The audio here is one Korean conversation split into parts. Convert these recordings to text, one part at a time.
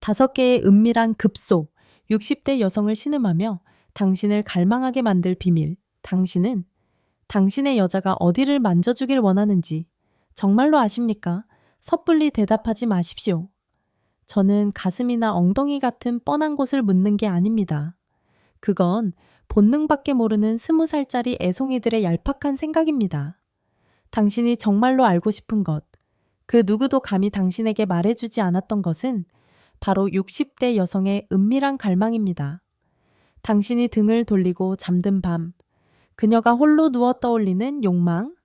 5개의 은밀한 급소, 60대 여성을 신음하며 당신을 갈망하게 만들 비밀. 당신은 당신의 여자가 어디를 만져주길 원하는지 정말로 아십니까? 섣불리 대답하지 마십시오. 저는 가슴이나 엉덩이 같은 뻔한 곳을 묻는 게 아닙니다. 그건 본능밖에 모르는 20살짜리 애송이들의 얄팍한 생각입니다. 당신이 정말로 알고 싶은 것, 그 누구도 감히 당신에게 말해주지 않았던 것은 바로 60대 여성의 은밀한 갈망입니다. 당신이 등을 돌리고 잠든 밤, 그녀가 홀로 누워 떠올리는 욕망,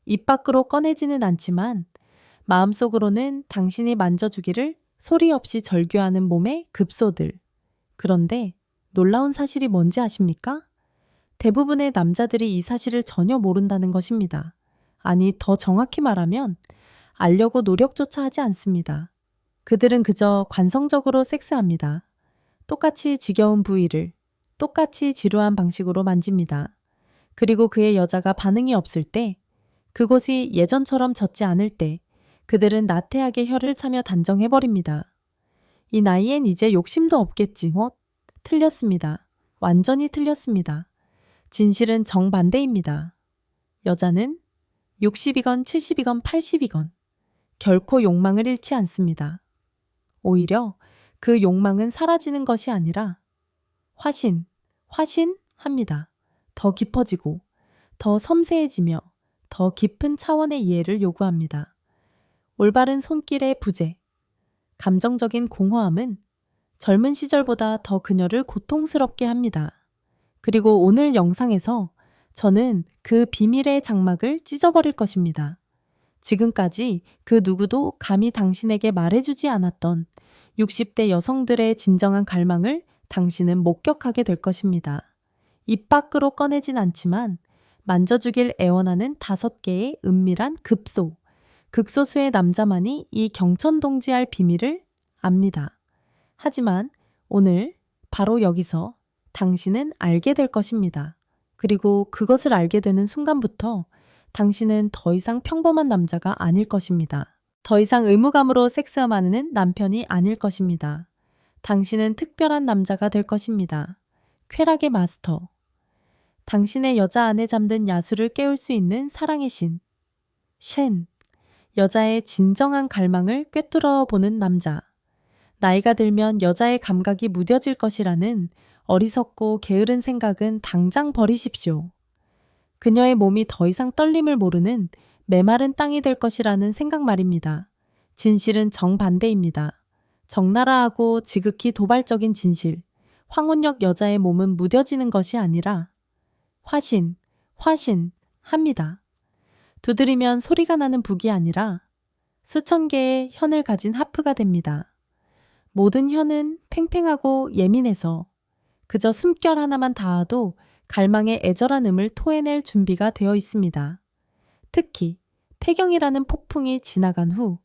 입 밖으로 꺼내지는 않지만 마음속으로는 당신이 만져주기를 소리 없이 절규하는 몸의 급소들. 그런데 놀라운 사실이 뭔지 아십니까? 대부분의 남자들이 이 사실을 전혀 모른다는 것입니다. 아니, 더 정확히 말하면 알려고 노력조차 하지 않습니다. 그들은 그저 관성적으로 섹스합니다. 똑같이 지겨운 부위를 똑같이 지루한 방식으로 만집니다. 그리고 그의 여자가 반응이 없을 때, 그곳이 예전처럼 젖지 않을 때 그들은 나태하게 혀를 차며 단정해버립니다. 이 나이엔 이제 욕심도 없겠지. 틀렸습니다. 완전히 틀렸습니다. 진실은 정반대입니다. 여자는 60이건 70이건 80이건 결코 욕망을 잃지 않습니다. 오히려 그 욕망은 사라지는 것이 아니라 화신합니다. 더 깊어지고, 더 섬세해지며, 더 깊은 차원의 이해를 요구합니다. 올바른 손길의 부재, 감정적인 공허함은 젊은 시절보다 더 그녀를 고통스럽게 합니다. 그리고 오늘 영상에서 저는 그 비밀의 장막을 찢어버릴 것입니다. 지금까지 그 누구도 감히 당신에게 말해주지 않았던 60대 여성들의 진정한 갈망을 당신은 목격하게 될 것입니다. 입 밖으로 꺼내진 않지만 만져주길 애원하는 5개의 은밀한 급소, 극소수의 남자만이 이 경천동지할 비밀을 압니다. 하지만 오늘 바로 여기서 당신은 알게 될 것입니다. 그리고 그것을 알게 되는 순간부터 당신은 더 이상 평범한 남자가 아닐 것입니다. 더 이상 의무감으로 섹스하는 남편이 아닐 것입니다. 당신은 특별한 남자가 될 것입니다. 쾌락의 마스터. 당신의 여자 안에 잠든 야수를 깨울 수 있는 사랑의 신. 쉔. 여자의 진정한 갈망을 꿰뚫어 보는 남자. 나이가 들면 여자의 감각이 무뎌질 것이라는 어리석고 게으른 생각은 당장 버리십시오. 그녀의 몸이 더 이상 떨림을 모르는 메마른 땅이 될 것이라는 생각 말입니다. 진실은 정반대입니다. 적나라하고 지극히 도발적인 진실. 황혼역 여자의 몸은 무뎌지는 것이 아니라 화신합니다. 두드리면 소리가 나는 북이 아니라 수천 개의 현을 가진 하프가 됩니다. 모든 현은 팽팽하고 예민해서 그저 숨결 하나만 닿아도 갈망의 애절한 음을 토해낼 준비가 되어 있습니다. 특히 폐경이라는 폭풍이 지나간 후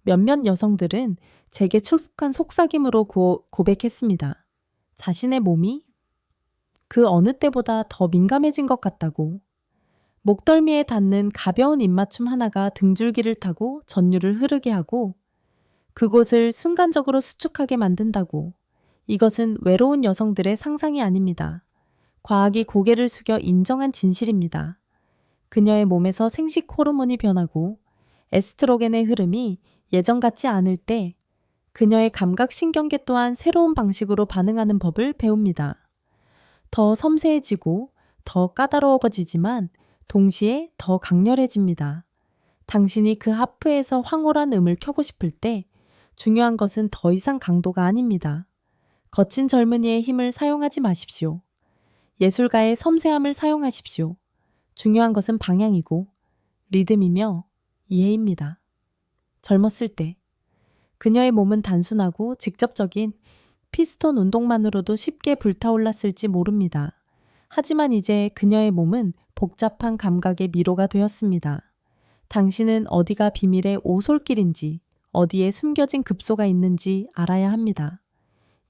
몇몇 여성들은 제게 축숙한 속삭임으로 고백했습니다. 자신의 몸이 그 어느 때보다 더 민감해진 것 같다고. 목덜미에 닿는 가벼운 입맞춤 하나가 등줄기를 타고 전율을 흐르게 하고 그곳을 순간적으로 수축하게 만든다고. 이것은 외로운 여성들의 상상이 아닙니다. 과학이 고개를 숙여 인정한 진실입니다. 그녀의 몸에서 생식 호르몬이 변하고 에스트로겐의 흐름이 예전 같지 않을 때 그녀의 감각신경계 또한 새로운 방식으로 반응하는 법을 배웁니다. 더 섬세해지고 더 까다로워지지만 동시에 더 강렬해집니다. 당신이 그 하프에서 황홀한 음을 켜고 싶을 때 중요한 것은 더 이상 강도가 아닙니다. 거친 젊은이의 힘을 사용하지 마십시오. 예술가의 섬세함을 사용하십시오. 중요한 것은 방향이고 리듬이며 이해입니다. 젊었을 때 그녀의 몸은 단순하고 직접적인 피스톤 운동만으로도 쉽게 불타올랐을지 모릅니다. 하지만 이제 그녀의 몸은 복잡한 감각의 미로가 되었습니다. 당신은 어디가 비밀의 오솔길인지, 어디에 숨겨진 급소가 있는지 알아야 합니다.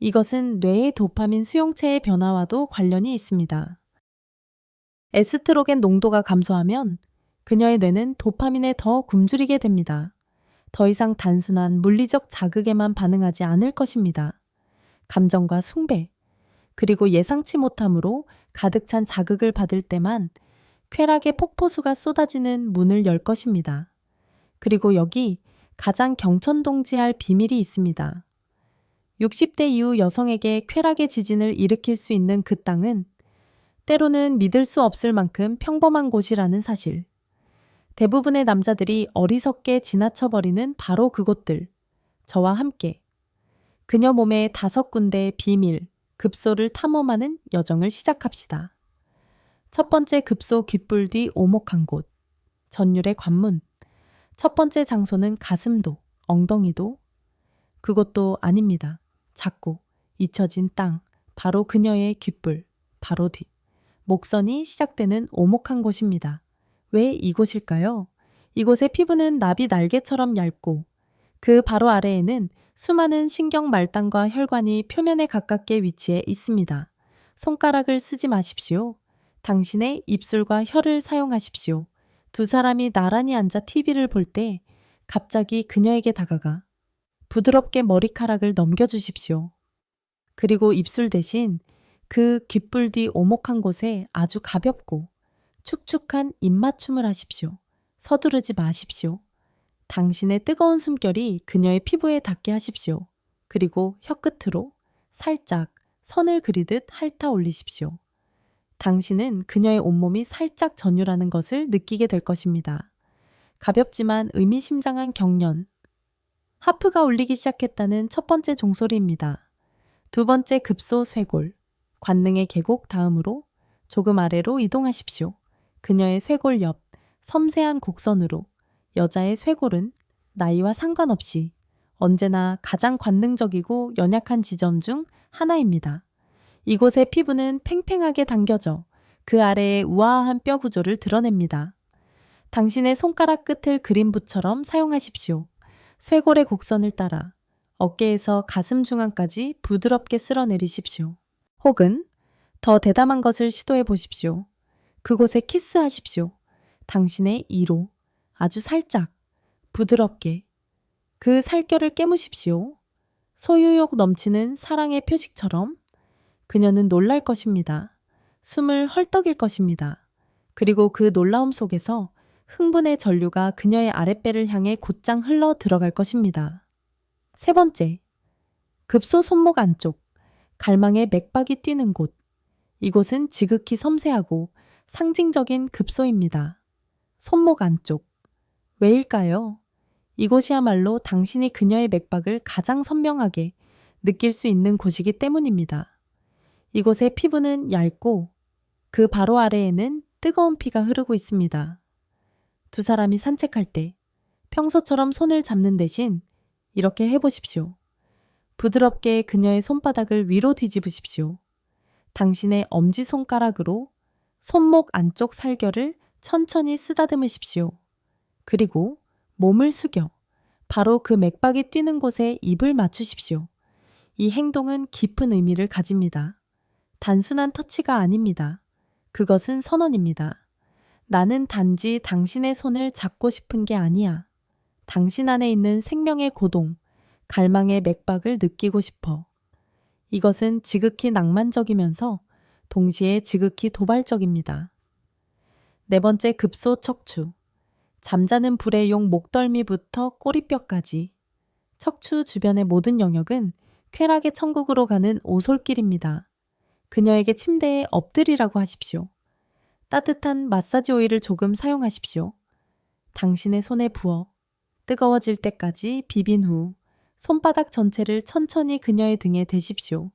이것은 뇌의 도파민 수용체의 변화와도 관련이 있습니다. 에스트로겐 농도가 감소하면 그녀의 뇌는 도파민에 더 굶주리게 됩니다. 더 이상 단순한 물리적 자극에만 반응하지 않을 것입니다. 감정과 숭배, 그리고 예상치 못함으로 가득 찬 자극을 받을 때만 쾌락의 폭포수가 쏟아지는 문을 열 것입니다. 그리고 여기 가장 경천동지할 비밀이 있습니다. 60대 이후 여성에게 쾌락의 지진을 일으킬 수 있는 그 땅은 때로는 믿을 수 없을 만큼 평범한 곳이라는 사실. 대부분의 남자들이 어리석게 지나쳐버리는 바로 그곳들. 저와 함께 그녀 몸의 5군데의 비밀, 급소를 탐험하는 여정을 시작합시다. 첫 번째 급소 귓불 뒤 오목한 곳. 전율의 관문. 첫 번째 장소는 가슴도, 엉덩이도, 그것도 아닙니다. 작고 잊혀진 땅, 바로 그녀의 귓불, 바로 뒤. 목선이 시작되는 오목한 곳입니다. 왜 이곳일까요? 이곳의 피부는 나비 날개처럼 얇고 그 바로 아래에는 수많은 신경 말단과 혈관이 표면에 가깝게 위치해 있습니다. 손가락을 쓰지 마십시오. 당신의 입술과 혀를 사용하십시오. 두 사람이 나란히 앉아 TV를 볼 때 갑자기 그녀에게 다가가 부드럽게 머리카락을 넘겨주십시오. 그리고 입술 대신 그 귓불 뒤 오목한 곳에 아주 가볍고 축축한 입맞춤을 하십시오. 서두르지 마십시오. 당신의 뜨거운 숨결이 그녀의 피부에 닿게 하십시오. 그리고 혀끝으로 살짝 선을 그리듯 핥아 올리십시오. 당신은 그녀의 온몸이 살짝 전율하는 것을 느끼게 될 것입니다. 가볍지만 의미심장한 경련. 하프가 울리기 시작했다는 첫 번째 종소리입니다. 두 번째 급소 쇄골. 관능의 계곡 다음으로 조금 아래로 이동하십시오. 그녀의 쇄골 옆 섬세한 곡선으로. 여자의 쇄골은 나이와 상관없이 언제나 가장 관능적이고 연약한 지점 중 하나입니다. 이곳의 피부는 팽팽하게 당겨져 그 아래의 우아한 뼈 구조를 드러냅니다. 당신의 손가락 끝을 그림붓처럼 사용하십시오. 쇄골의 곡선을 따라 어깨에서 가슴 중앙까지 부드럽게 쓸어내리십시오. 혹은 더 대담한 것을 시도해 보십시오. 그곳에 키스하십시오. 당신의 이로 아주 살짝, 부드럽게 그 살결을 깨무십시오. 소유욕 넘치는 사랑의 표식처럼 그녀는 놀랄 것입니다. 숨을 헐떡일 것입니다. 그리고 그 놀라움 속에서 흥분의 전류가 그녀의 아랫배를 향해 곧장 흘러 들어갈 것입니다. 세 번째, 급소 손목 안쪽, 갈망의 맥박이 뛰는 곳. 이곳은 지극히 섬세하고 상징적인 급소입니다. 손목 안쪽. 왜일까요? 이곳이야말로 당신이 그녀의 맥박을 가장 선명하게 느낄 수 있는 곳이기 때문입니다. 이곳의 피부는 얇고 그 바로 아래에는 뜨거운 피가 흐르고 있습니다. 두 사람이 산책할 때 평소처럼 손을 잡는 대신 이렇게 해보십시오. 부드럽게 그녀의 손바닥을 위로 뒤집으십시오. 당신의 엄지손가락으로 손목 안쪽 살결을 천천히 쓰다듬으십시오. 그리고 몸을 숙여 바로 그 맥박이 뛰는 곳에 입을 맞추십시오. 이 행동은 깊은 의미를 가집니다. 단순한 터치가 아닙니다. 그것은 선언입니다. 나는 단지 당신의 손을 잡고 싶은 게 아니야. 당신 안에 있는 생명의 고동, 갈망의 맥박을 느끼고 싶어. 이것은 지극히 낭만적이면서 동시에 지극히 도발적입니다. 네 번째 급소 척추. 잠자는 불의 용 목덜미부터 꼬리뼈까지. 척추 주변의 모든 영역은 쾌락의 천국으로 가는 오솔길입니다. 그녀에게 침대에 엎드리라고 하십시오. 따뜻한 마사지 오일을 조금 사용하십시오. 당신의 손에 부어 뜨거워질 때까지 비빈 후 손바닥 전체를 천천히 그녀의 등에 대십시오.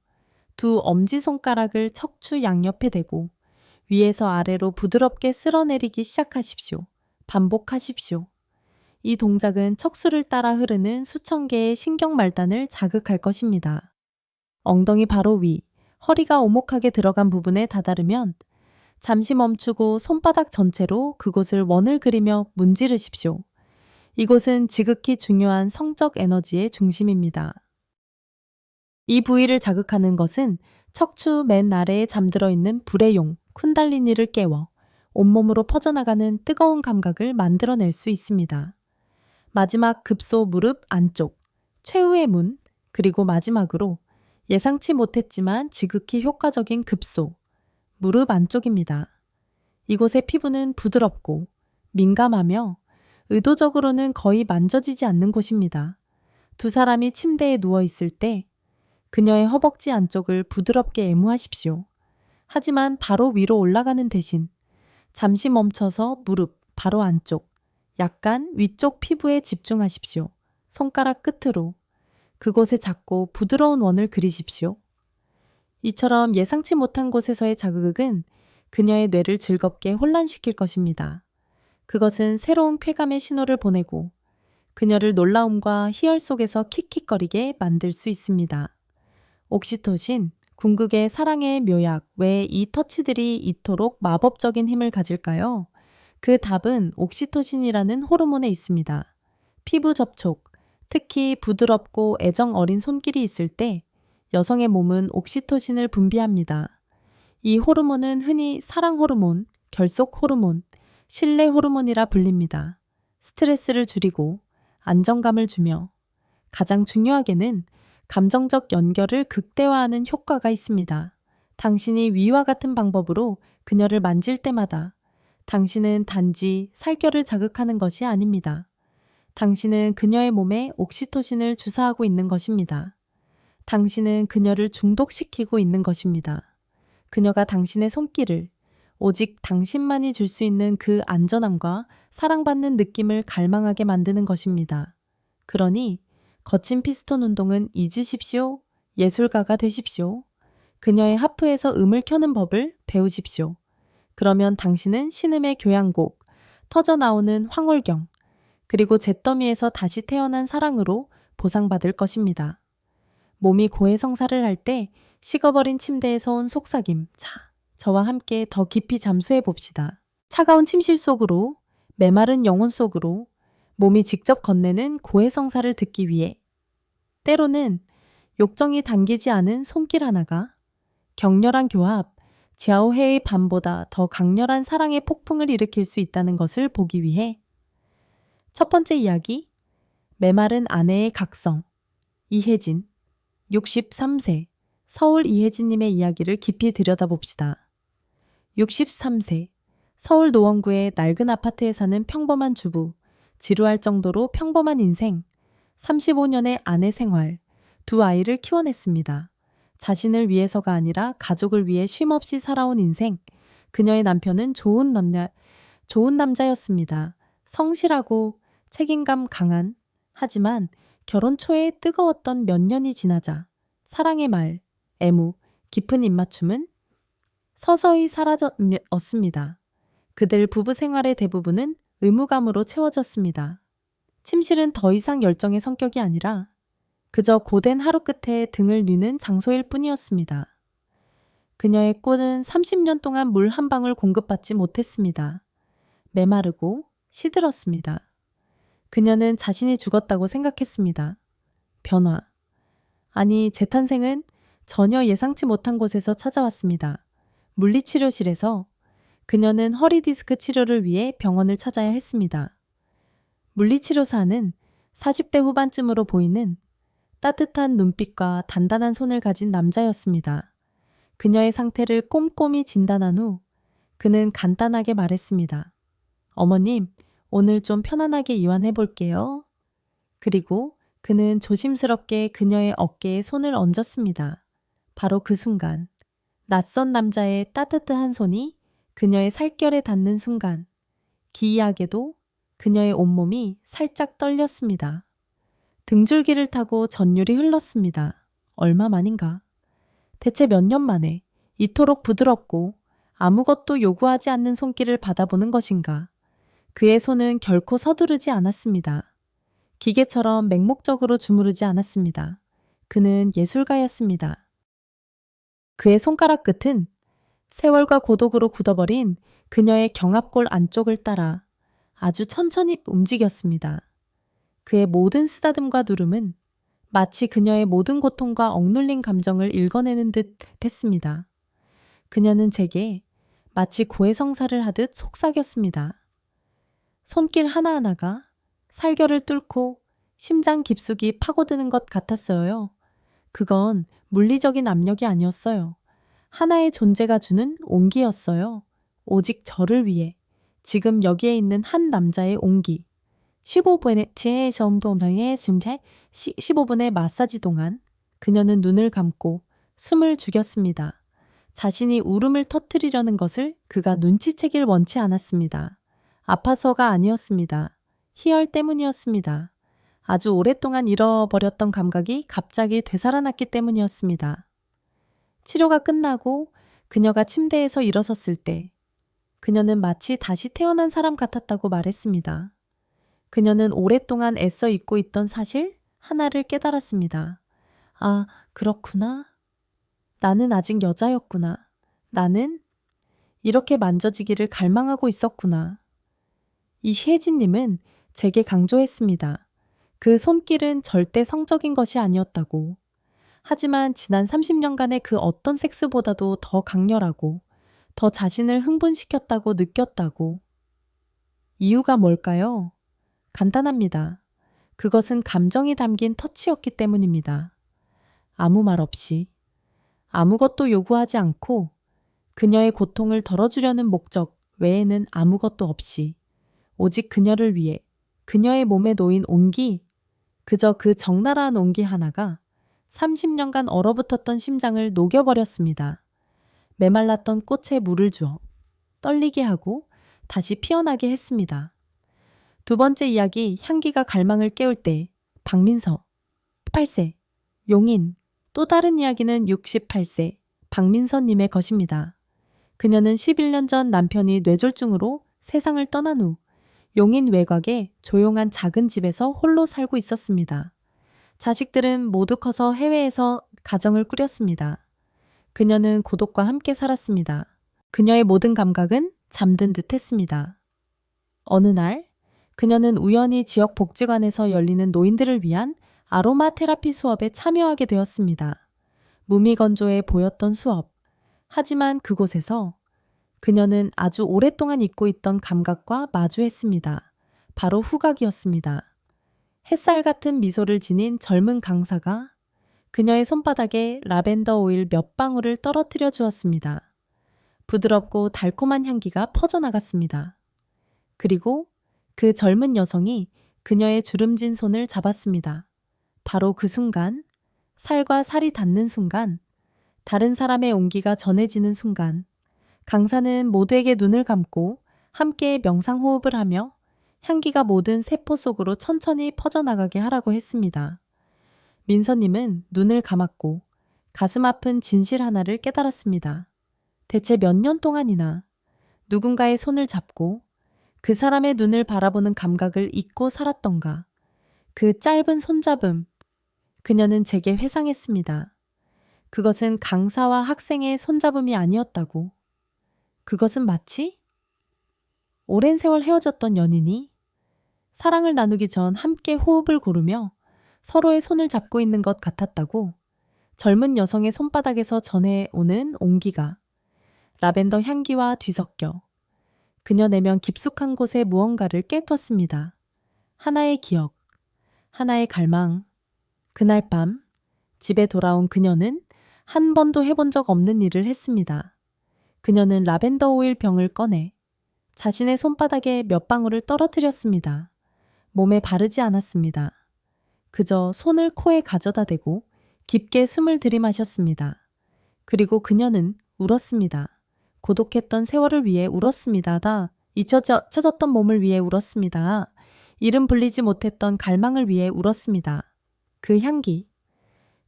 두 엄지손가락을 척추 양옆에 대고 위에서 아래로 부드럽게 쓸어내리기 시작하십시오. 반복하십시오. 이 동작은 척수를 따라 흐르는 수천 개의 신경 말단을 자극할 것입니다. 엉덩이 바로 위, 허리가 오목하게 들어간 부분에 다다르면 잠시 멈추고 손바닥 전체로 그곳을 원을 그리며 문지르십시오. 이곳은 지극히 중요한 성적 에너지의 중심입니다. 이 부위를 자극하는 것은 척추 맨 아래에 잠들어 있는 불의 용, 쿤달리니를 깨워 온몸으로 퍼져나가는 뜨거운 감각을 만들어낼 수 있습니다. 마지막 급소 무릎 안쪽, 최후의 문, 그리고 마지막으로 예상치 못했지만 지극히 효과적인 급소, 무릎 안쪽입니다. 이곳의 피부는 부드럽고 민감하며 의도적으로는 거의 만져지지 않는 곳입니다. 두 사람이 침대에 누워 있을 때 그녀의 허벅지 안쪽을 부드럽게 애무하십시오. 하지만 바로 위로 올라가는 대신 잠시 멈춰서 무릎 바로 안쪽, 약간 위쪽 피부에 집중하십시오. 손가락 끝으로 그곳에 작고 부드러운 원을 그리십시오. 이처럼 예상치 못한 곳에서의 자극은 그녀의 뇌를 즐겁게 혼란시킬 것입니다. 그것은 새로운 쾌감의 신호를 보내고 그녀를 놀라움과 희열 속에서 킥킥거리게 만들 수 있습니다. 옥시토신, 궁극의 사랑의 묘약, 왜 이 터치들이 이토록 마법적인 힘을 가질까요? 그 답은 옥시토신이라는 호르몬에 있습니다. 피부 접촉, 특히 부드럽고 애정 어린 손길이 있을 때 여성의 몸은 옥시토신을 분비합니다. 이 호르몬은 흔히 사랑 호르몬, 결속 호르몬, 신뢰 호르몬이라 불립니다. 스트레스를 줄이고 안정감을 주며 가장 중요하게는 감정적 연결을 극대화하는 효과가 있습니다. 당신이 위와 같은 방법으로 그녀를 만질 때마다 당신은 단지 살결을 자극하는 것이 아닙니다. 당신은 그녀의 몸에 옥시토신을 주사하고 있는 것입니다. 당신은 그녀를 중독시키고 있는 것입니다. 그녀가 당신의 손길을 오직 당신만이 줄 수 있는 그 안전함과 사랑받는 느낌을 갈망하게 만드는 것입니다. 그러니 거친 피스톤 운동은 잊으십시오. 예술가가 되십시오. 그녀의 하프에서 음을 켜는 법을 배우십시오. 그러면 당신은 신음의 교향곡, 터져나오는 황홀경, 그리고 잿더미에서 다시 태어난 사랑으로 보상받을 것입니다. 몸이 고해성사를 할 때 식어버린 침대에서 온 속삭임, 저와 함께 더 깊이 잠수해 봅시다. 차가운 침실 속으로, 메마른 영혼 속으로 몸이 직접 건네는 고해성사를 듣기 위해 때로는 욕정이 당기지 않은 손길 하나가 격렬한 교합, 지아오헤의 밤보다 더 강렬한 사랑의 폭풍을 일으킬 수 있다는 것을 보기 위해 첫 번째 이야기, 메마른 아내의 각성, 이혜진, 63세, 서울 이혜진님의 이야기를 깊이 들여다봅시다. 63세, 서울 노원구의 낡은 아파트에 사는 평범한 주부, 지루할 정도로 평범한 인생, 35년의 아내 생활, 두 아이를 키워냈습니다. 자신을 위해서가 아니라 가족을 위해 쉼없이 살아온 인생, 그녀의 남편은 좋은 남자였습니다. 성실하고 책임감 강한, 하지만 결혼 초에 뜨거웠던 몇 년이 지나자 사랑의 말, 애무, 깊은 입맞춤은 서서히 사라졌습니다. 그들 부부 생활의 대부분은 의무감으로 채워졌습니다. 침실은 더 이상 열정의 성격이 아니라 그저 고된 하루 끝에 등을 뉘는 장소일 뿐이었습니다. 그녀의 꽃은 30년 동안 물 한 방울 공급받지 못했습니다. 메마르고 시들었습니다. 그녀는 자신이 죽었다고 생각했습니다. 변화. 아니, 재탄생은 전혀 예상치 못한 곳에서 찾아왔습니다. 물리치료실에서 그녀는 허리 디스크 치료를 위해 병원을 찾아야 했습니다. 물리치료사는 40대 후반쯤으로 보이는 따뜻한 눈빛과 단단한 손을 가진 남자였습니다. 그녀의 상태를 꼼꼼히 진단한 후 그는 간단하게 말했습니다. 어머님, 오늘 좀 편안하게 이완해 볼게요. 그리고 그는 조심스럽게 그녀의 어깨에 손을 얹었습니다. 바로 그 순간, 낯선 남자의 따뜻한 손이 그녀의 살결에 닿는 순간, 기이하게도 그녀의 온몸이 살짝 떨렸습니다. 등줄기를 타고 전율이 흘렀습니다. 얼마 만인가? 대체 몇 년 만에 이토록 부드럽고 아무것도 요구하지 않는 손길을 받아보는 것인가? 그의 손은 결코 서두르지 않았습니다. 기계처럼 맹목적으로 주무르지 않았습니다. 그는 예술가였습니다. 그의 손가락 끝은 세월과 고독으로 굳어버린 그녀의 경합골 안쪽을 따라 아주 천천히 움직였습니다. 그의 모든 쓰다듬과 누름은 마치 그녀의 모든 고통과 억눌린 감정을 읽어내는 듯 했습니다. 그녀는 제게 마치 고해성사를 하듯 속삭였습니다. 손길 하나하나가 살결을 뚫고 심장 깊숙이 파고드는 것 같았어요. 그건 물리적인 압력이 아니었어요. 하나의 존재가 주는 온기였어요. 오직 저를 위해. 지금 여기에 있는 한 남자의 온기. 15분의 정도의 심장 15분의 마사지 동안 그녀는 눈을 감고 숨을 죽였습니다. 자신이 울음을 터뜨리려는 것을 그가 눈치채길 원치 않았습니다. 아파서가 아니었습니다. 희열 때문이었습니다. 아주 오랫동안 잃어버렸던 감각이 갑자기 되살아났기 때문이었습니다. 치료가 끝나고 그녀가 침대에서 일어섰을 때 그녀는 마치 다시 태어난 사람 같았다고 말했습니다. 그녀는 오랫동안 애써 잊고 있던 사실 하나를 깨달았습니다. 아, 그렇구나. 나는 아직 여자였구나. 나는 이렇게 만져지기를 갈망하고 있었구나. 이 혜진님은 제게 강조했습니다. 그 손길은 절대 성적인 것이 아니었다고. 하지만 지난 30년간의 그 어떤 섹스보다도 더 강렬하고 더 자신을 흥분시켰다고 느꼈다고. 이유가 뭘까요? 간단합니다. 그것은 감정이 담긴 터치였기 때문입니다. 아무 말 없이, 아무것도 요구하지 않고 그녀의 고통을 덜어주려는 목적 외에는 아무것도 없이 오직 그녀를 위해 그녀의 몸에 놓인 온기, 그저 그 적나라한 온기 하나가 30년간 얼어붙었던 심장을 녹여버렸습니다. 메말랐던 꽃에 물을 주어 떨리게 하고 다시 피어나게 했습니다. 두 번째 이야기, 향기가 갈망을 깨울 때 박민서 8세, 용인. 또 다른 이야기는 68세 박민서님의 것입니다. 그녀는 11년 전 남편이 뇌졸중으로 세상을 떠난 후 용인 외곽의 조용한 작은 집에서 홀로 살고 있었습니다. 자식들은 모두 커서 해외에서 가정을 꾸렸습니다. 그녀는 고독과 함께 살았습니다. 그녀의 모든 감각은 잠든 듯 했습니다. 어느 날 그녀는 우연히 지역 복지관에서 열리는 노인들을 위한 아로마 테라피 수업에 참여하게 되었습니다. 무미건조해 보였던 수업. 하지만 그곳에서 그녀는 아주 오랫동안 잊고 있던 감각과 마주했습니다. 바로 후각이었습니다. 햇살 같은 미소를 지닌 젊은 강사가 그녀의 손바닥에 라벤더 오일 몇 방울을 떨어뜨려 주었습니다. 부드럽고 달콤한 향기가 퍼져나갔습니다. 그리고 그 젊은 여성이 그녀의 주름진 손을 잡았습니다. 바로 그 순간, 살과 살이 닿는 순간, 다른 사람의 온기가 전해지는 순간, 강사는 모두에게 눈을 감고 함께 명상호흡을 하며 향기가 모든 세포 속으로 천천히 퍼져나가게 하라고 했습니다. 민서님은 눈을 감았고 가슴 아픈 진실 하나를 깨달았습니다. 대체 몇 년 동안이나 누군가의 손을 잡고 그 사람의 눈을 바라보는 감각을 잊고 살았던가. 그 짧은 손잡음, 그녀는 제게 회상했습니다. 그것은 강사와 학생의 손잡음이 아니었다고. 그것은 마치 오랜 세월 헤어졌던 연인이 사랑을 나누기 전 함께 호흡을 고르며 서로의 손을 잡고 있는 것 같았다고. 젊은 여성의 손바닥에서 전해오는 온기가 라벤더 향기와 뒤섞여 그녀 내면 깊숙한 곳에 무언가를 깨웠습니다. 하나의 기억, 하나의 갈망. 그날 밤 집에 돌아온 그녀는 한 번도 해본 적 없는 일을 했습니다. 그녀는 라벤더 오일 병을 꺼내 자신의 손바닥에 몇 방울을 떨어뜨렸습니다. 몸에 바르지 않았습니다. 그저 손을 코에 가져다 대고 깊게 숨을 들이마셨습니다. 그리고 그녀는 울었습니다. 고독했던 세월을 위해 울었습니다. 다 잊혀졌던 몸을 위해 울었습니다. 이름 불리지 못했던 갈망을 위해 울었습니다. 그 향기,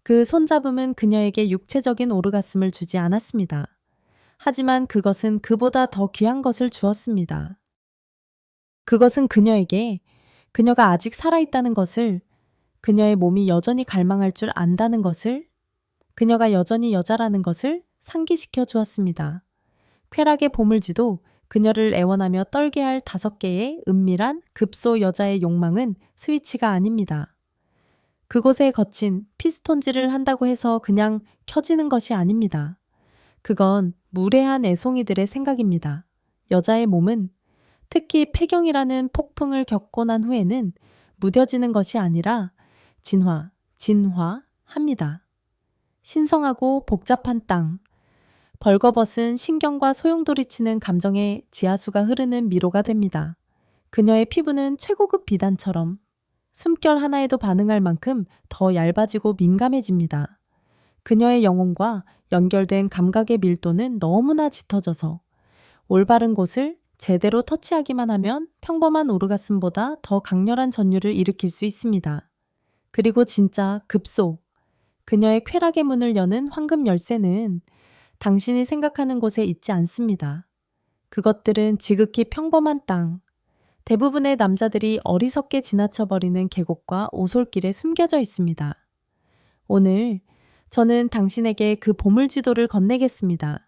그 손잡음은 그녀에게 육체적인 오르가슴을 주지 않았습니다. 하지만 그것은 그보다 더 귀한 것을 주었습니다. 그것은 그녀에게 그녀가 아직 살아있다는 것을, 그녀의 몸이 여전히 갈망할 줄 안다는 것을, 그녀가 여전히 여자라는 것을 상기시켜 주었습니다. 쾌락의 보물지도 그녀를 애원하며 떨게 할 5개의 은밀한 급소 여자의 욕망은 스위치가 아닙니다. 그곳에 거친 피스톤질을 한다고 해서 그냥 켜지는 것이 아닙니다. 그건 무례한 애송이들의 생각입니다. 여자의 몸은, 특히 폐경이라는 폭풍을 겪고 난 후에는 무뎌지는 것이 아니라 진화합니다. 신성하고 복잡한 땅, 벌거벗은 신경과 소용돌이치는 감정의 지하수가 흐르는 미로가 됩니다. 그녀의 피부는 최고급 비단처럼 숨결 하나에도 반응할 만큼 더 얇아지고 민감해집니다. 그녀의 영혼과 연결된 감각의 밀도는 너무나 짙어져서 올바른 곳을 제대로 터치하기만 하면 평범한 오르가슴보다 더 강렬한 전율을 일으킬 수 있습니다. 그리고 진짜 급소, 그녀의 쾌락의 문을 여는 황금 열쇠는 당신이 생각하는 곳에 있지 않습니다. 그것들은 지극히 평범한 땅, 대부분의 남자들이 어리석게 지나쳐버리는 계곡과 오솔길에 숨겨져 있습니다. 오늘 저는 당신에게 그 보물지도를 건네겠습니다.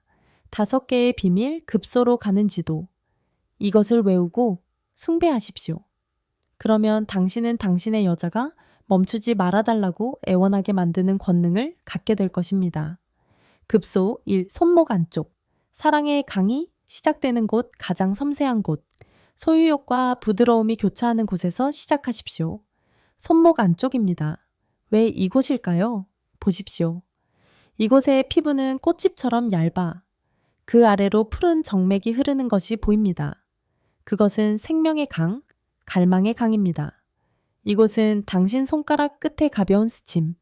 5개의 비밀 급소로 가는 지도. 이것을 외우고 숭배하십시오. 그러면 당신은 당신의 여자가 멈추지 말아달라고 애원하게 만드는 권능을 갖게 될 것입니다. 급소 1. 손목 안쪽. 사랑의 강이 시작되는 곳, 가장 섬세한 곳. 소유욕과 부드러움이 교차하는 곳에서 시작하십시오. 손목 안쪽입니다. 왜 이곳일까요? 보십시오. 이곳의 피부는 꽃집처럼 얇아 그 아래로 푸른 정맥이 흐르는 것이 보입니다. 그것은 생명의 강, 갈망의 강입니다. 이곳은 당신 손가락 끝에 가벼운 스침,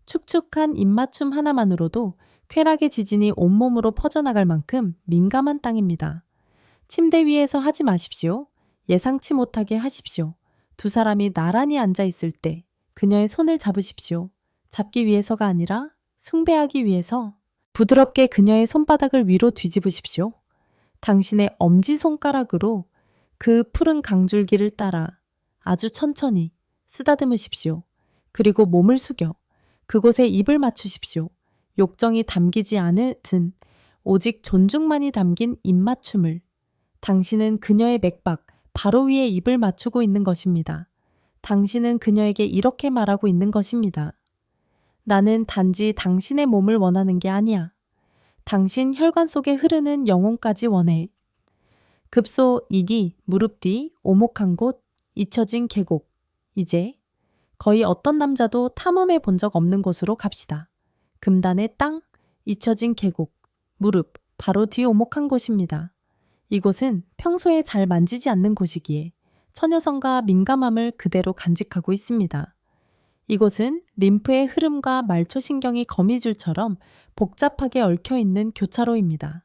축축한 입맞춤 하나만으로도 쾌락의 지진이 온몸으로 퍼져나갈 만큼 민감한 땅입니다. 침대 위에서 하지 마십시오. 예상치 못하게 하십시오. 2 사람이 나란히 앉아 있을 때 그녀의 손을 잡으십시오. 잡기 위해서가 아니라 숭배하기 위해서 부드럽게 그녀의 손바닥을 위로 뒤집으십시오. 당신의 엄지손가락으로 그 푸른 강줄기를 따라 아주 천천히 쓰다듬으십시오. 그리고 몸을 숙여 그곳에 입을 맞추십시오. 욕정이 담기지 않은 오직 존중만이 담긴 입맞춤을. 당신은 그녀의 맥박 바로 위에 입을 맞추고 있는 것입니다. 당신은 그녀에게 이렇게 말하고 있는 것입니다. 나는 단지 당신의 몸을 원하는 게 아니야. 당신 혈관 속에 흐르는 영혼까지 원해. 급소 2기, 무릎 뒤, 오목한 곳, 잊혀진 계곡. 이제 거의 어떤 남자도 탐험해 본 적 없는 곳으로 갑시다. 금단의 땅, 잊혀진 계곡, 무릎, 바로 뒤 오목한 곳입니다. 이곳은 평소에 잘 만지지 않는 곳이기에 처녀성과 민감함을 그대로 간직하고 있습니다. 이곳은 림프의 흐름과 말초신경이 거미줄처럼 복잡하게 얽혀있는 교차로입니다.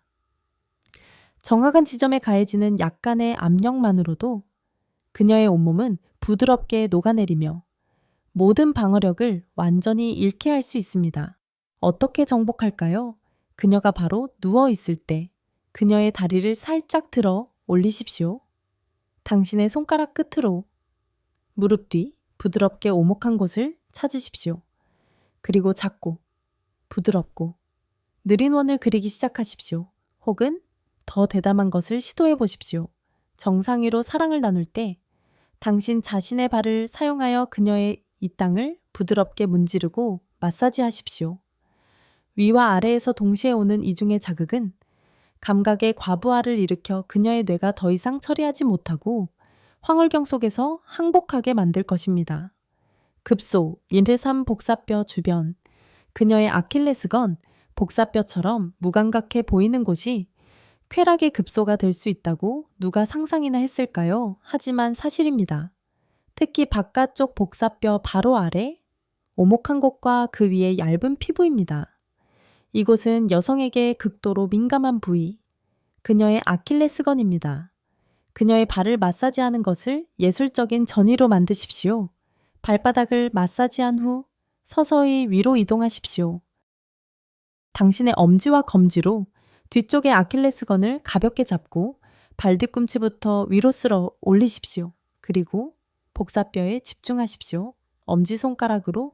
정확한 지점에 가해지는 약간의 압력만으로도 그녀의 온몸은 부드럽게 녹아내리며 모든 방어력을 완전히 잃게 할 수 있습니다. 어떻게 정복할까요? 그녀가 바로 누워있을 때 그녀의 다리를 살짝 들어 올리십시오. 당신의 손가락 끝으로 무릎 뒤 부드럽게 오목한 곳을 찾으십시오. 그리고 작고 부드럽고 느린 원을 그리기 시작하십시오. 혹은 더 대담한 것을 시도해 보십시오. 정상위로 사랑을 나눌 때 당신 자신의 발을 사용하여 그녀의 이 땅을 부드럽게 문지르고 마사지하십시오. 위와 아래에서 동시에 오는 이중의 자극은 감각의 과부하를 일으켜 그녀의 뇌가 더 이상 처리하지 못하고 황홀경 속에서 항복하게 만들 것입니다. 급소, 1-3 복사뼈 주변. 그녀의 아킬레스건, 복사뼈처럼 무감각해 보이는 곳이 쾌락의 급소가 될 수 있다고 누가 상상이나 했을까요? 하지만 사실입니다. 특히 바깥쪽 복사뼈 바로 아래, 오목한 곳과 그 위에 얇은 피부입니다. 이곳은 여성에게 극도로 민감한 부위, 그녀의 아킬레스건입니다. 그녀의 발을 마사지하는 것을 예술적인 전의로 만드십시오. 발바닥을 마사지한 후 서서히 위로 이동하십시오. 당신의 엄지와 검지로 뒤쪽의 아킬레스건을 가볍게 잡고 발 뒤꿈치부터 위로 쓸어 올리십시오. 그리고 복사뼈에 집중하십시오. 엄지손가락으로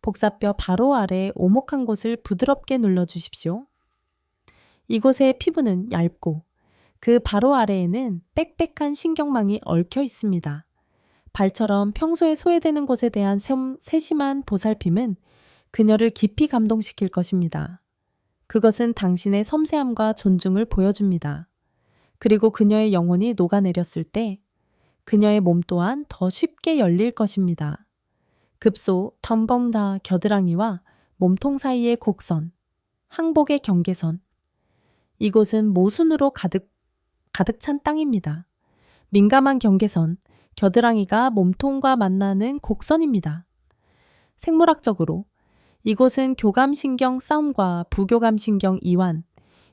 복사뼈 바로 아래 오목한 곳을 부드럽게 눌러주십시오. 이곳의 피부는 얇고 그 바로 아래에는 빽빽한 신경망이 얽혀 있습니다. 발처럼 평소에 소외되는 곳에 대한 세심한 보살핌은 그녀를 깊이 감동시킬 것입니다. 그것은 당신의 섬세함과 존중을 보여줍니다. 그리고 그녀의 영혼이 녹아내렸을 때 그녀의 몸 또한 더 쉽게 열릴 것입니다. 급소, 덤벙다 겨드랑이와 몸통 사이의 곡선, 항복의 경계선. 이곳은 모순으로 가득 찬 땅입니다. 민감한 경계선, 겨드랑이가 몸통과 만나는 곡선입니다. 생물학적으로 이곳은 교감신경 싸움과 부교감신경 이완,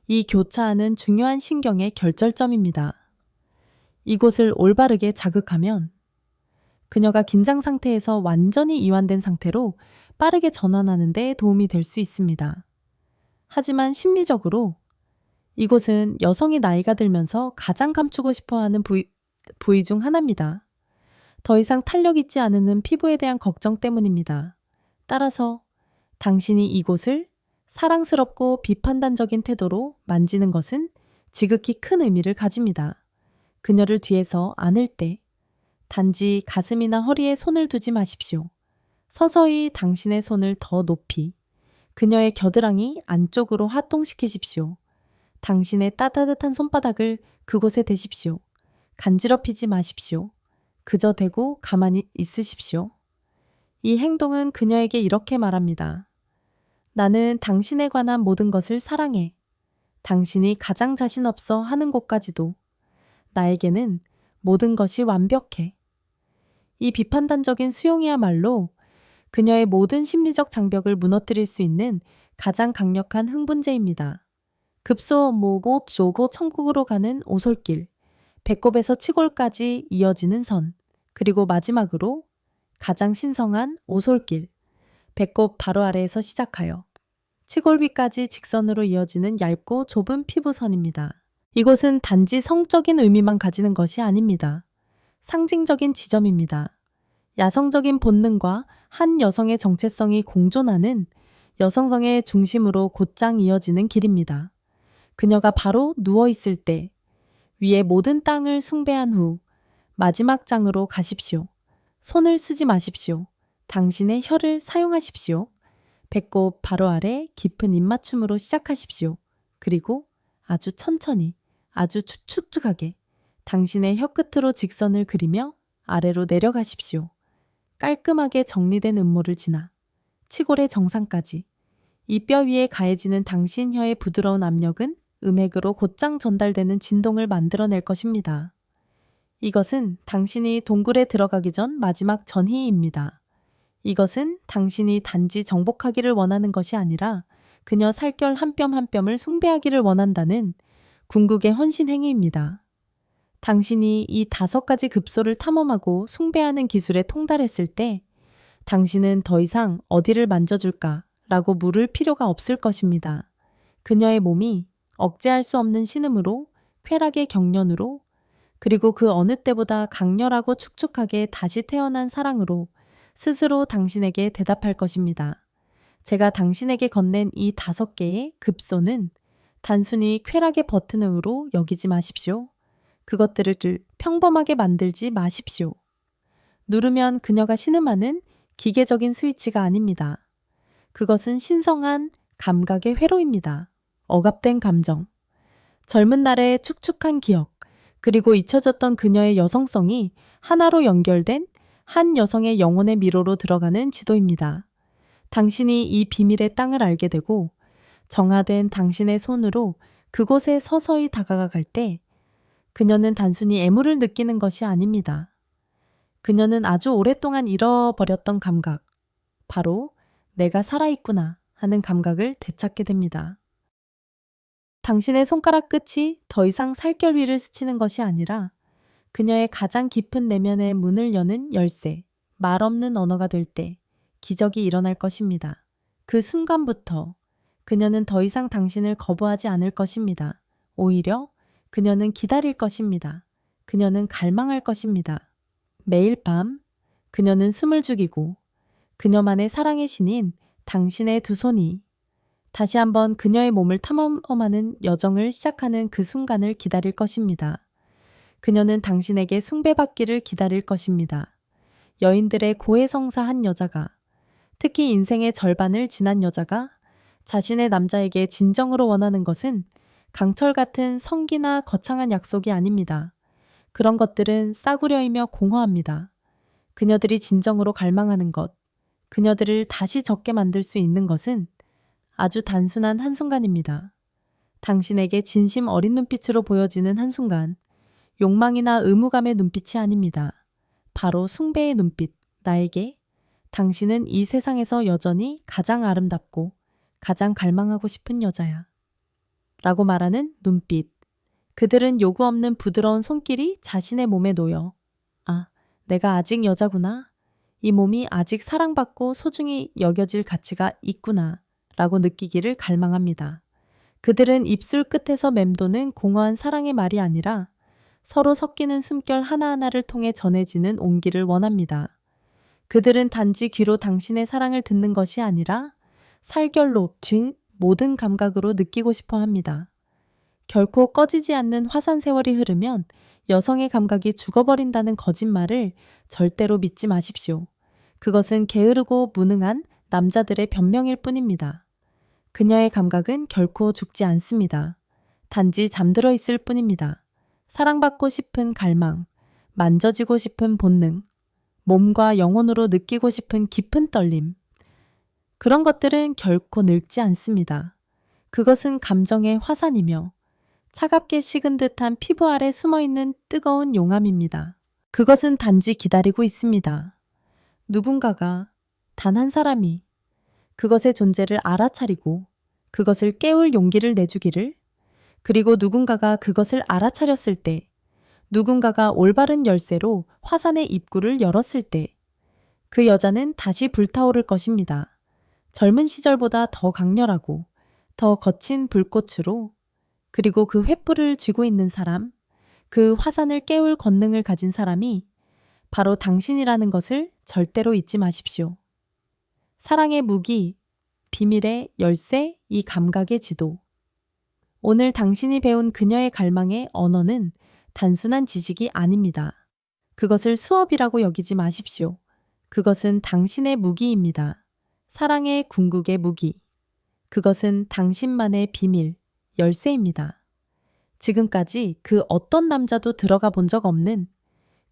이 교차하는 중요한 신경의 결절점입니다. 이곳을 올바르게 자극하면 그녀가 긴장 상태에서 완전히 이완된 상태로 빠르게 전환하는 데 도움이 될 수 있습니다. 하지만 심리적으로 이곳은 여성이 나이가 들면서 가장 감추고 싶어하는 부위 중 하나입니다. 더 이상 탄력 있지 않은 피부에 대한 걱정 때문입니다. 따라서 당신이 이곳을 사랑스럽고 비판단적인 태도로 만지는 것은 지극히 큰 의미를 가집니다. 그녀를 뒤에서 안을 때 단지 가슴이나 허리에 손을 두지 마십시오. 서서히 당신의 손을 더 높이 그녀의 겨드랑이 안쪽으로 하동시키십시오. 당신의 따뜻한 손바닥을 그곳에 대십시오. 간지럽히지 마십시오. 그저 대고 가만히 있으십시오. 이 행동은 그녀에게 이렇게 말합니다. 나는 당신에 관한 모든 것을 사랑해. 당신이 가장 자신 없어 하는 곳까지도 나에게는 모든 것이 완벽해. 이 비판단적인 수용이야말로 그녀의 모든 심리적 장벽을 무너뜨릴 수 있는 가장 강력한 흥분제입니다. 급소, 모고, 조고, 천국으로 가는 오솔길, 배꼽에서 치골까지 이어지는 선, 그리고 마지막으로 가장 신성한 오솔길, 배꼽 바로 아래에서 시작하여 치골비까지 직선으로 이어지는 얇고 좁은 피부선입니다. 이곳은 단지 성적인 의미만 가지는 것이 아닙니다. 상징적인 지점입니다. 야성적인 본능과 한 여성의 정체성이 공존하는 여성성의 중심으로 곧장 이어지는 길입니다. 그녀가 바로 누워있을 때 위에 모든 땅을 숭배한 후 마지막 장으로 가십시오. 손을 쓰지 마십시오. 당신의 혀를 사용하십시오. 배꼽 바로 아래 깊은 입맞춤으로 시작하십시오. 그리고 아주 천천히, 아주 축축하게 당신의 혀끝으로 직선을 그리며 아래로 내려가십시오. 깔끔하게 정리된 음모를 지나 치골의 정상까지 이 뼈 위에 가해지는 당신 혀의 부드러운 압력은 음액으로 곧장 전달되는 진동을 만들어낼 것입니다. 이것은 당신이 동굴에 들어가기 전 마지막 전희입니다. 이것은 당신이 단지 정복하기를 원하는 것이 아니라 그녀 살결 한 뼘 한 뼘을 숭배하기를 원한다는 궁극의 헌신 행위입니다. 당신이 이 5가지 급소를 탐험하고 숭배하는 기술에 통달했을 때 당신은 더 이상 어디를 만져줄까 라고 물을 필요가 없을 것입니다. 그녀의 몸이 억제할 수 없는 신음으로, 쾌락의 경련으로, 그리고 그 어느 때보다 강렬하고 축축하게 다시 태어난 사랑으로 스스로 당신에게 대답할 것입니다. 제가 당신에게 건넨 이 5개의 급소는 단순히 쾌락의 버튼으로 여기지 마십시오. 그것들을 평범하게 만들지 마십시오. 누르면 그녀가 신음하는 기계적인 스위치가 아닙니다. 그것은 신성한 감각의 회로입니다. 억압된 감정, 젊은 날의 축축한 기억, 그리고 잊혀졌던 그녀의 여성성이 하나로 연결된 한 여성의 영혼의 미로로 들어가는 지도입니다. 당신이 이 비밀의 땅을 알게 되고 정화된 당신의 손으로 그곳에 서서히 다가갈 때 그녀는 단순히 애무를 느끼는 것이 아닙니다. 그녀는 아주 오랫동안 잃어버렸던 감각, 바로 내가 살아있구나 하는 감각을 되찾게 됩니다. 당신의 손가락 끝이 더 이상 살결 위를 스치는 것이 아니라 그녀의 가장 깊은 내면의 문을 여는 열쇠, 말 없는 언어가 될 때 기적이 일어날 것입니다. 그 순간부터 그녀는 더 이상 당신을 거부하지 않을 것입니다. 오히려 그녀는 기다릴 것입니다. 그녀는 갈망할 것입니다. 매일 밤 그녀는 숨을 죽이고 그녀만의 사랑의 신인 당신의 두 손이 다시 한번 그녀의 몸을 탐험하는 여정을 시작하는 그 순간을 기다릴 것입니다. 그녀는 당신에게 숭배받기를 기다릴 것입니다. 여인들의 고해성사 한 여자가, 특히 인생의 절반을 지난 여자가 자신의 남자에게 진정으로 원하는 것은 강철 같은 성기나 거창한 약속이 아닙니다. 그런 것들은 싸구려이며 공허합니다. 그녀들이 진정으로 갈망하는 것, 그녀들을 다시 적게 만들 수 있는 것은 아주 단순한 한순간입니다. 당신에게 진심 어린 눈빛으로 보여지는 한순간, 욕망이나 의무감의 눈빛이 아닙니다. 바로 숭배의 눈빛, 나에게 당신은 이 세상에서 여전히 가장 아름답고 가장 갈망하고 싶은 여자야. 라고 말하는 눈빛. 그들은 요구 없는 부드러운 손길이 자신의 몸에 놓여, 아, 내가 아직 여자구나. 이 몸이 아직 사랑받고 소중히 여겨질 가치가 있구나. 라고 느끼기를 갈망합니다. 그들은 입술 끝에서 맴도는 공허한 사랑의 말이 아니라 서로 섞이는 숨결 하나하나를 통해 전해지는 온기를 원합니다. 그들은 단지 귀로 당신의 사랑을 듣는 것이 아니라 살결로 쥔 모든 감각으로 느끼고 싶어 합니다. 결코 꺼지지 않는 화산 세월이 흐르면 여성의 감각이 죽어버린다는 거짓말을 절대로 믿지 마십시오. 그것은 게으르고 무능한 남자들의 변명일 뿐입니다. 그녀의 감각은 결코 죽지 않습니다. 단지 잠들어 있을 뿐입니다. 사랑받고 싶은 갈망, 만져지고 싶은 본능, 몸과 영혼으로 느끼고 싶은 깊은 떨림. 그런 것들은 결코 늙지 않습니다. 그것은 감정의 화산이며 차갑게 식은 듯한 피부 아래 숨어있는 뜨거운 용암입니다. 그것은 단지 기다리고 있습니다. 누군가가, 단 한 사람이 그것의 존재를 알아차리고 그것을 깨울 용기를 내주기를, 그리고 누군가가 그것을 알아차렸을 때, 누군가가 올바른 열쇠로 화산의 입구를 열었을 때, 그 여자는 다시 불타오를 것입니다. 젊은 시절보다 더 강렬하고 더 거친 불꽃으로, 그리고 그 횃불을 쥐고 있는 사람, 그 화산을 깨울 권능을 가진 사람이 바로 당신이라는 것을 절대로 잊지 마십시오. 사랑의 무기, 비밀의 열쇠, 이 감각의 지도. 오늘 당신이 배운 그녀의 갈망의 언어는 단순한 지식이 아닙니다. 그것을 수업이라고 여기지 마십시오. 그것은 당신의 무기입니다. 사랑의 궁극의 무기. 그것은 당신만의 비밀, 열쇠입니다. 지금까지 그 어떤 남자도 들어가 본 적 없는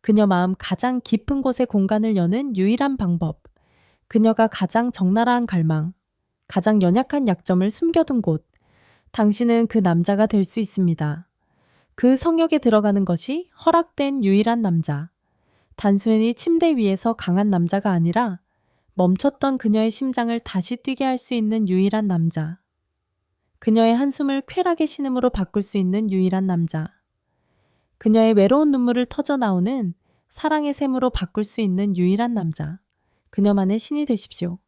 그녀 마음 가장 깊은 곳의 공간을 여는 유일한 방법. 그녀가 가장 적나라한 갈망, 가장 연약한 약점을 숨겨둔 곳. 당신은 그 남자가 될 수 있습니다. 그 성역에 들어가는 것이 허락된 유일한 남자. 단순히 침대 위에서 강한 남자가 아니라 멈췄던 그녀의 심장을 다시 뛰게 할 수 있는 유일한 남자. 그녀의 한숨을 쾌락의 신음으로 바꿀 수 있는 유일한 남자. 그녀의 외로운 눈물을 터져 나오는 사랑의 샘으로 바꿀 수 있는 유일한 남자. 그녀만의 신이 되십시오.